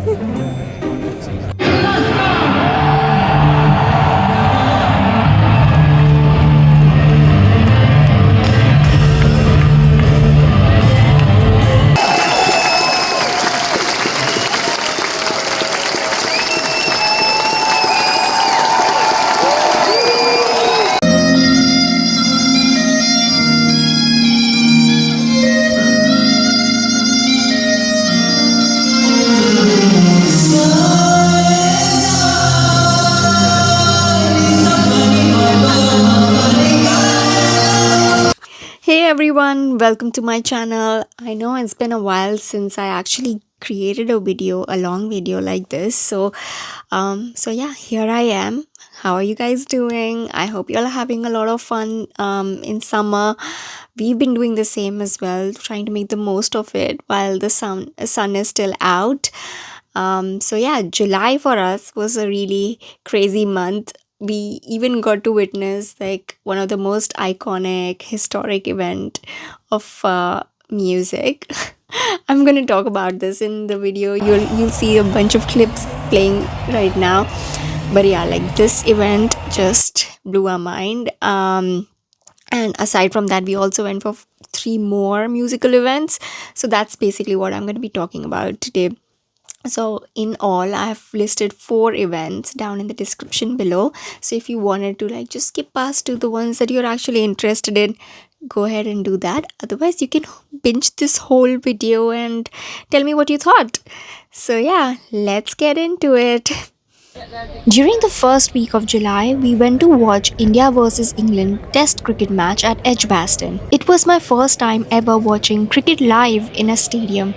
Hey everyone, welcome to my channel. I know it's been a while since I actually created a long video like this. So yeah, here I am. How are you guys doing? I hope you all are having a lot of fun in summer. We've been doing the same as well, trying to make the most of it while the sun is still out. So yeah, July for us was a really crazy month. We even got to witness like one of the most iconic historic event of music. I'm gonna talk about this in the video. You'll see a bunch of clips playing right now. But yeah, like this event just blew our mind. And aside from that, we also went for three more musical events. So that's basically what I'm going to be talking about today. So in all, I have listed 4 events down in the description below. So if you wanted to like just skip past to the ones that you're actually interested in, go ahead and do that. Otherwise, you can binge this whole video and tell me what you thought. So yeah, let's get into it. During the first week of July, we went to watch India versus England Test cricket match at Edgbaston. It was my first time ever watching cricket live in a stadium,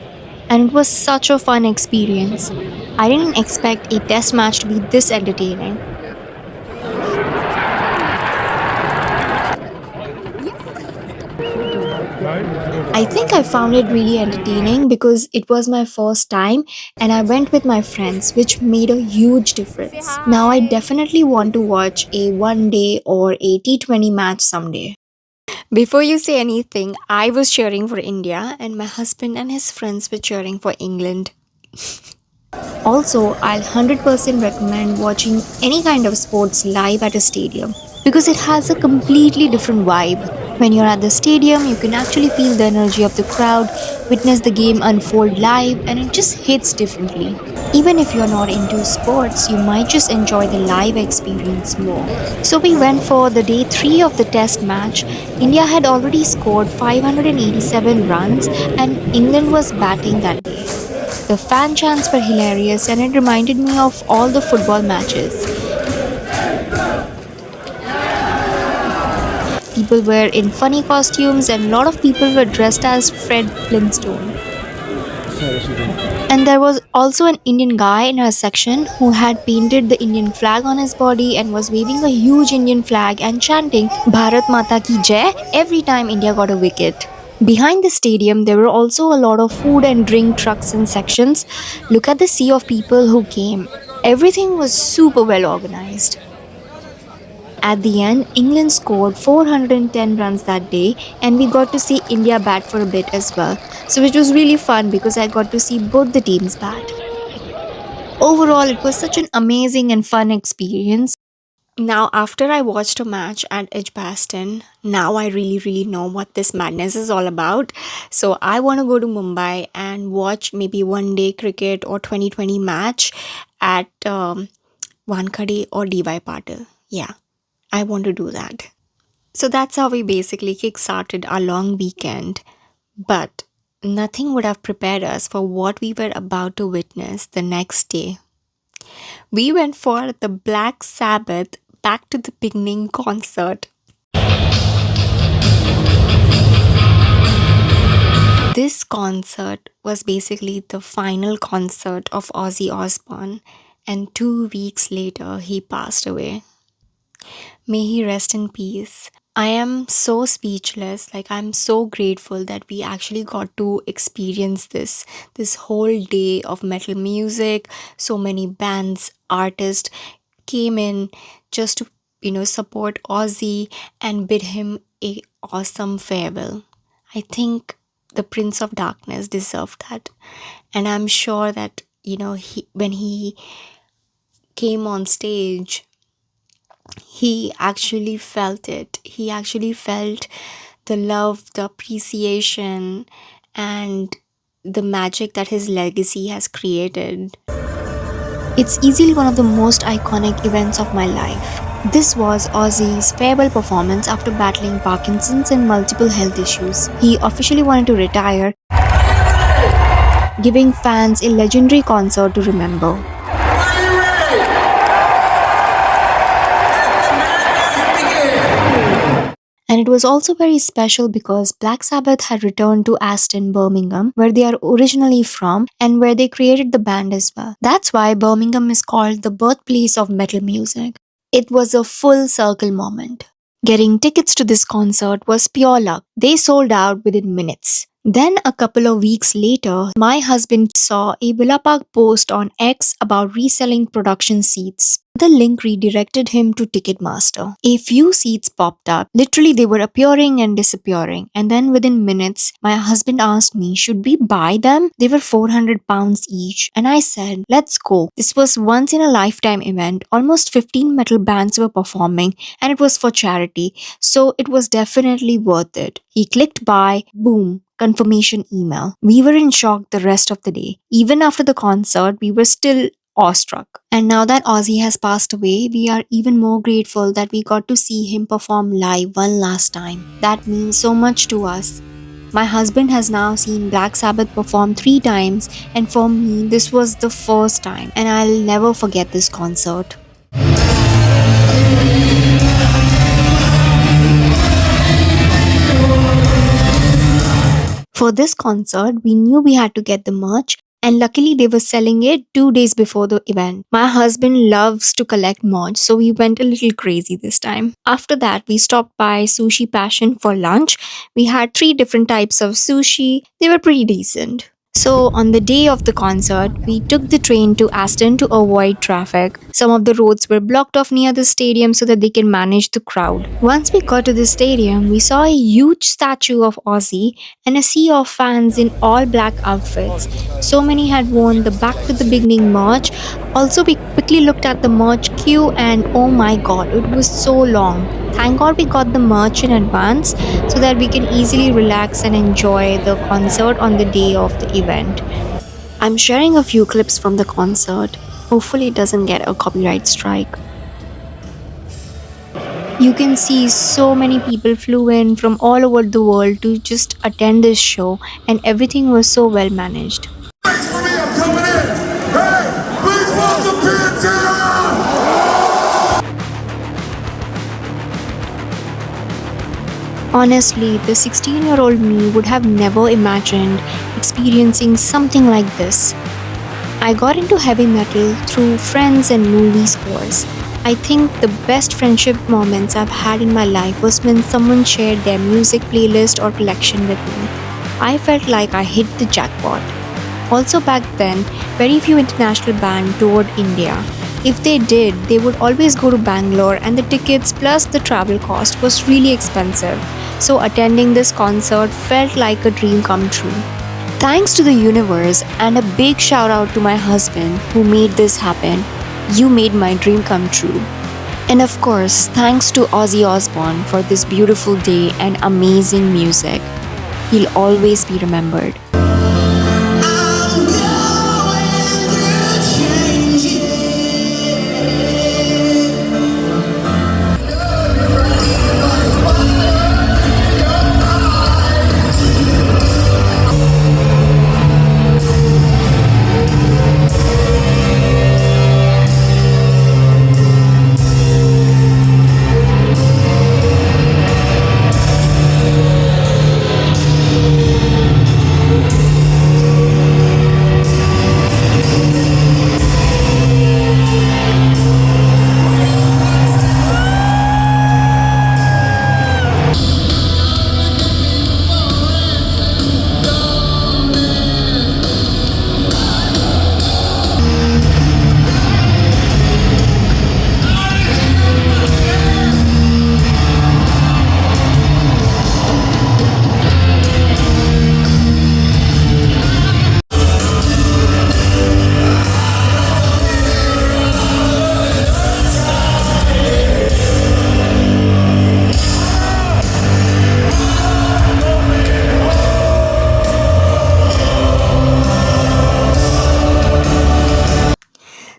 and it was such a fun experience. I didn't expect a test match to be this entertaining. I think I found it really entertaining because it was my first time and I went with my friends, which made a huge difference. Now I definitely want to watch a one day or a T20 match someday. Before you say anything, I was cheering for India and my husband and his friends were cheering for England. Also, I'll 100% recommend watching any kind of sports live at a stadium because it has a completely different vibe. When you're at the stadium, you can actually feel the energy of the crowd, witness the game unfold live, and it just hits differently. Even if you're not into sports, you might just enjoy the live experience more. So we went for the day 3 of the test match. India had already scored 587 runs and England was batting that day. The fan chants were hilarious and it reminded me of all the football matches. People were in funny costumes and a lot of people were dressed as Fred Flintstone. And there was also an Indian guy in our section who had painted the Indian flag on his body and was waving a huge Indian flag and chanting Bharat Mata Ki Jai every time India got a wicket. Behind the stadium, there were also a lot of food and drink trucks and sections. Look at the sea of people who came. Everything was super well organized. At the end, England scored 410 runs that day, and we got to see India bat for a bit as well. So, which was really fun because I got to see both the teams bat. Overall, it was such an amazing and fun experience. Now, after I watched a match at Edgbaston, now I really know what this madness is all about. So, I want to go to Mumbai and watch maybe one day cricket or 2020 match at Wankhede or DY Patil. Yeah, I want to do that. So, that's how we basically kick-started our long weekend. But nothing would have prepared us for what we were about to witness the next day. We went for the Black Sabbath Back to the Beginning concert. This concert was basically the final concert of Ozzy Osbourne, and 2 weeks later, he passed away. May he rest in peace. I am so speechless. Like, I'm so grateful that we actually got to experience this whole day of metal music. So many bands, artists came in just to, support Ozzy and bid him a awesome farewell. I think the Prince of Darkness deserved that. And I'm sure that when he came on stage, he actually felt it. He actually felt the love, the appreciation, and the magic that his legacy has created. It's easily one of the most iconic events of my life. This was Ozzy's farewell performance after battling Parkinson's and multiple health issues. He officially wanted to retire, giving fans a legendary concert to remember. And it was also very special because Black Sabbath had returned to Aston, Birmingham, where they are originally from and where they created the band as well. That's why Birmingham is called the birthplace of metal music. It was a full circle moment. Getting tickets to this concert was pure luck. They sold out within minutes. Then, a couple of weeks later, my husband saw a Villa Park post on X about reselling production seats. The link redirected him to Ticketmaster. A few seats popped up. Literally, they were appearing and disappearing. And then within minutes, my husband asked me, should we buy them? They were £400 each. And I said, let's go. This was once in a lifetime event. Almost 15 metal bands were performing and it was for charity. So it was definitely worth it. He clicked buy, boom. Confirmation email. We were in shock the rest of the day. Even after the concert, we were still awestruck. And now that Ozzy has passed away, we are even more grateful that we got to see him perform live one last time. That means so much to us. My husband has now seen Black Sabbath perform 3 times, and for me, this was the first time, and I'll never forget this concert. For this concert, we knew we had to get the merch, and luckily they were selling it 2 days before the event. My husband loves to collect merch, so we went a little crazy this time. After that, we stopped by Sushi Passion for lunch. We had 3 different types of sushi. They were pretty decent. So, on the day of the concert, we took the train to Aston to avoid traffic. Some of the roads were blocked off near the stadium so that they can manage the crowd. Once we got to the stadium, we saw a huge statue of Ozzy and a sea of fans in all black outfits. So many had worn the Back to the Beginning merch. Also, we quickly looked at the merch queue and oh my god, it was so long. Thank God we got the merch in advance so that we can easily relax and enjoy the concert on the day of the event. I'm sharing a few clips from the concert. Hopefully it doesn't get a copyright strike. You can see so many people flew in from all over the world to just attend this show, and everything was so well managed. Thanks for me, I'm coming in. Hey, please welcome Pantera! Honestly, the 16-year-old me would have never imagined experiencing something like this. I got into heavy metal through friends and movie scores. I think the best friendship moments I've had in my life was when someone shared their music playlist or collection with me. I felt like I hit the jackpot. Also back then, very few international bands toured India. If they did, they would always go to Bangalore and the tickets plus the travel cost was really expensive. So attending this concert felt like a dream come true. Thanks to the universe and a big shout out to my husband who made this happen. You made my dream come true. And of course, thanks to Ozzy Osbourne for this beautiful day and amazing music. He'll always be remembered.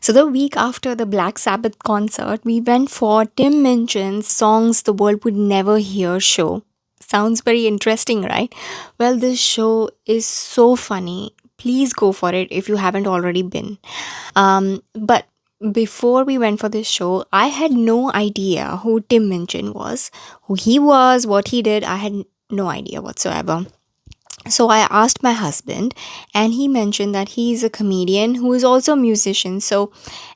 So the week after the Black Sabbath concert, we went for Tim Minchin's Songs the World Would Never Hear show. Sounds very interesting, right? Well, this show is so funny. Please go for it if you haven't already been. But before we went for this show, I had no idea who Tim Minchin was, who he was, what he did. I had no idea whatsoever. So I asked my husband, and he mentioned that he is a comedian who is also a musician. So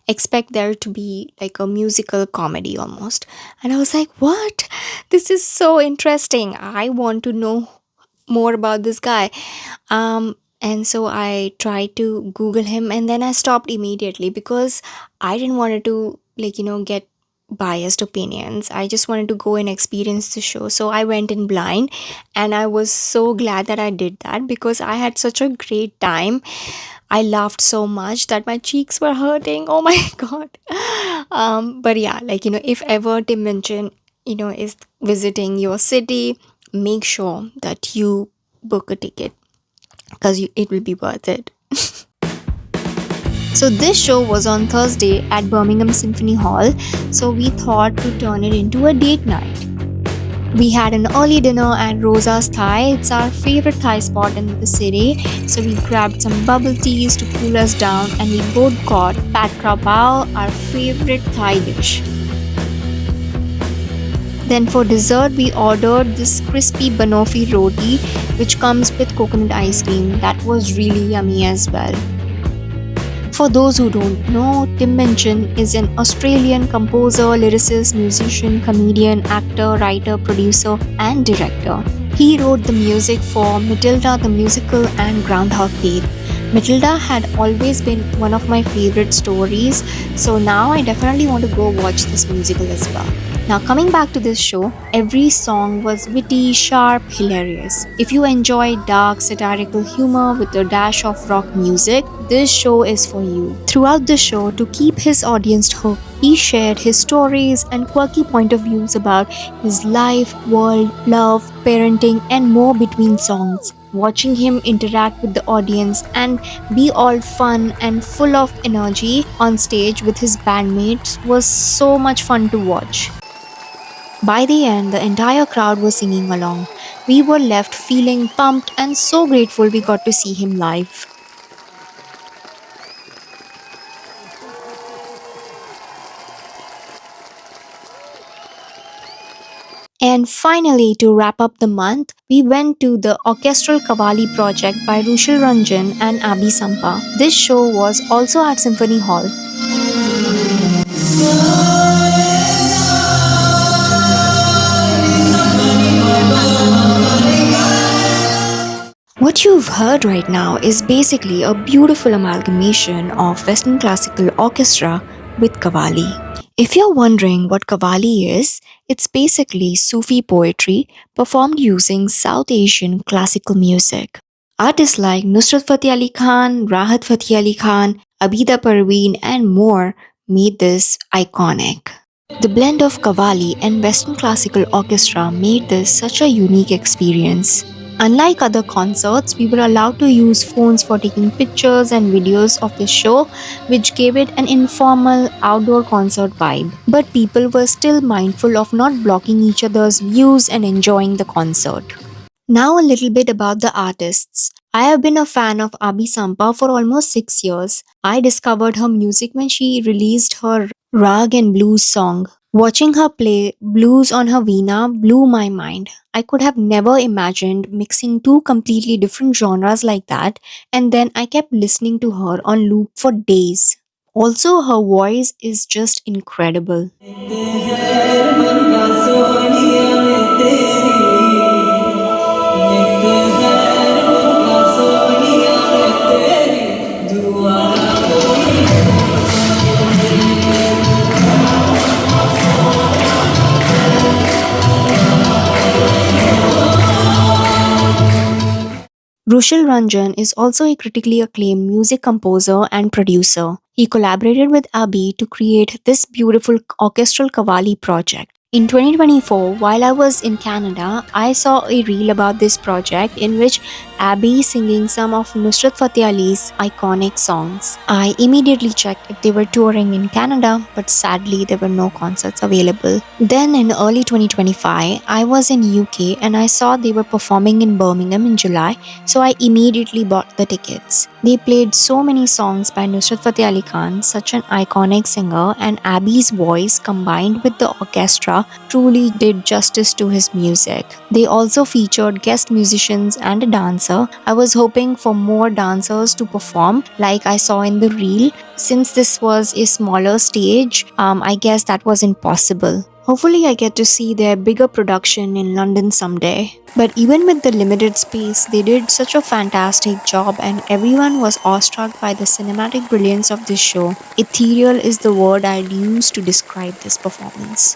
expect there to be like a musical comedy almost. And I was like, what? This is so interesting. I want to know more about this guy. And so I tried to Google him, and then I stopped immediately because I didn't want to, get biased opinions. I just wanted to go and experience the show. So I went in blind, and I was so glad that I did that because I had such a great time. I laughed so much that my cheeks were hurting. Oh my god. But yeah, if ever Tim Minchin, is visiting your city, make sure that you book a ticket because it will be worth it. So this show was on Thursday at Birmingham Symphony Hall, so we thought to turn it into a date night. We had an early dinner at Rosa's Thai. It's our favorite Thai spot in the city. So we grabbed some bubble teas to cool us down, and we both got Pat Krapao, our favorite Thai dish. Then for dessert, we ordered this crispy banoffee roti, which comes with coconut ice cream. That was really yummy as well. For those who don't know, Tim Minchin is an Australian composer, lyricist, musician, comedian, actor, writer, producer, and director. He wrote the music for Matilda the Musical and Groundhog Day. Matilda had always been one of my favorite stories, so now I definitely want to go watch this musical as well. Now, coming back to this show, every song was witty, sharp, hilarious. If you enjoy dark, satirical humor with a dash of rock music, this show is for you. Throughout the show, to keep his audience hooked, he shared his stories and quirky point of views about his life, world, love, parenting, and more between songs. Watching him interact with the audience and be all fun and full of energy on stage with his bandmates was so much fun to watch. By the end, the entire crowd was singing along. We were left feeling pumped and so grateful we got to see him live. And finally, to wrap up the month, we went to the Orchestral Qawwali project by Rushil, Ranjan and Abhi Sampa. This show was also at Symphony Hall. What you've heard right now is basically a beautiful amalgamation of Western classical orchestra with Qawwali. If you're wondering what Qawwali is, it's basically Sufi poetry performed using South Asian classical music. Artists like Nusrat Fateh Ali Khan, Rahat Fateh Ali Khan, Abida Parveen, and more made this iconic. The blend of Qawwali and Western classical orchestra made this such a unique experience. Unlike other concerts, we were allowed to use phones for taking pictures and videos of the show, which gave it an informal outdoor concert vibe. But people were still mindful of not blocking each other's views and enjoying the concert. Now, a little bit about the artists. I have been a fan of Abhi Sampa for almost 6 years. I discovered her music when she released her rag and blues song. Watching her play blues on her veena blew my mind. I could have never imagined mixing two completely different genres like that, and then I kept listening to her on loop for days. Also, her voice is just incredible. Rushil Ranjan is also a critically acclaimed music composer and producer. He collaborated with Abhi to create this beautiful orchestral Qawwali project. In 2024, while I was in Canada, I saw a reel about this project in which Abby singing some of Nusrat Fateh Ali's iconic songs. I immediately checked if they were touring in Canada, but sadly there were no concerts available. Then in early 2025, I was in UK and I saw they were performing in Birmingham in July, so I immediately bought the tickets. They played so many songs by Nusrat Fateh Ali Khan, such an iconic singer, and Abby's voice combined with the orchestra truly did justice to his music. They also featured guest musicians and a dancer. I was hoping for more dancers to perform like I saw in the reel. Since this was a smaller stage, I guess that was impossible. Hopefully, I get to see their bigger production in London someday. But even with the limited space, they did such a fantastic job, and everyone was awestruck by the cinematic brilliance of this show. Ethereal is the word I'd use to describe this performance.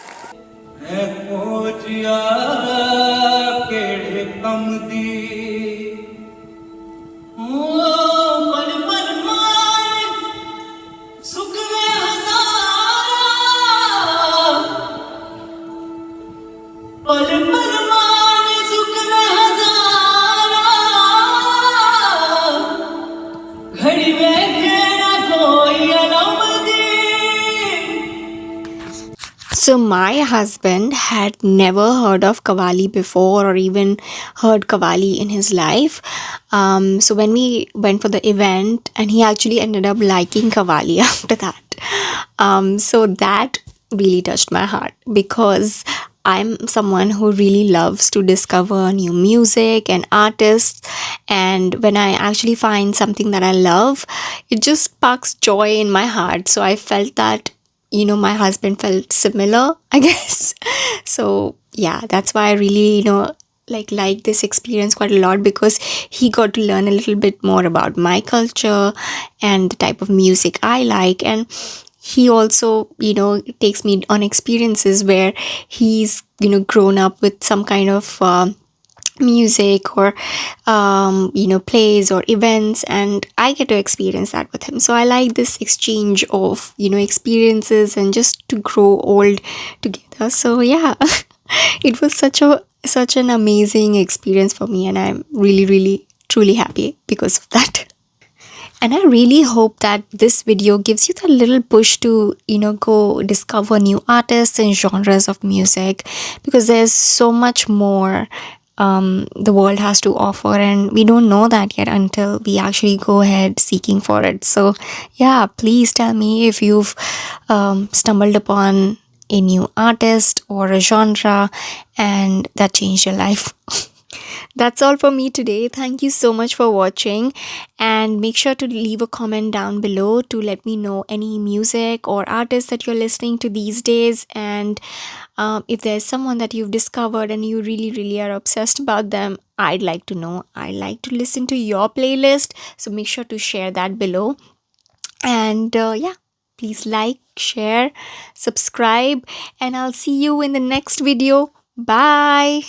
So my husband had never heard of Qwwali before or even heard Qwwali in his life. So when we went for the event, and he actually ended up liking Qwwali after that. So that really touched my heart because I'm someone who really loves to discover new music and artists. And when I actually find something that I love, it just sparks joy in my heart. So I felt that, my husband felt similar, I guess. So yeah, that's why I really, like this experience quite a lot, because he got to learn a little bit more about my culture and the type of music I like. And he also, takes me on experiences where he's, grown up with some kind of music or plays or events, and I get to experience that with him. So I like this exchange of experiences and just to grow old together. So yeah, it was such an amazing experience for me, and I'm really, really, truly happy because of that. And I really hope that this video gives you the little push to, go discover new artists and genres of music, because there's so much more the world has to offer, and we don't know that yet until we actually go ahead seeking for it. So yeah, please tell me if you've stumbled upon a new artist or a genre and that changed your life. That's all for me today. Thank you so much for watching, and make sure to leave a comment down below to let me know any music or artists that you're listening to these days. And if there's someone that you've discovered and you really, really are obsessed about them, I'd like to know. I like to listen to your playlist, so make sure to share that below. And yeah, please like, share, subscribe, and I'll see you in the next video. Bye.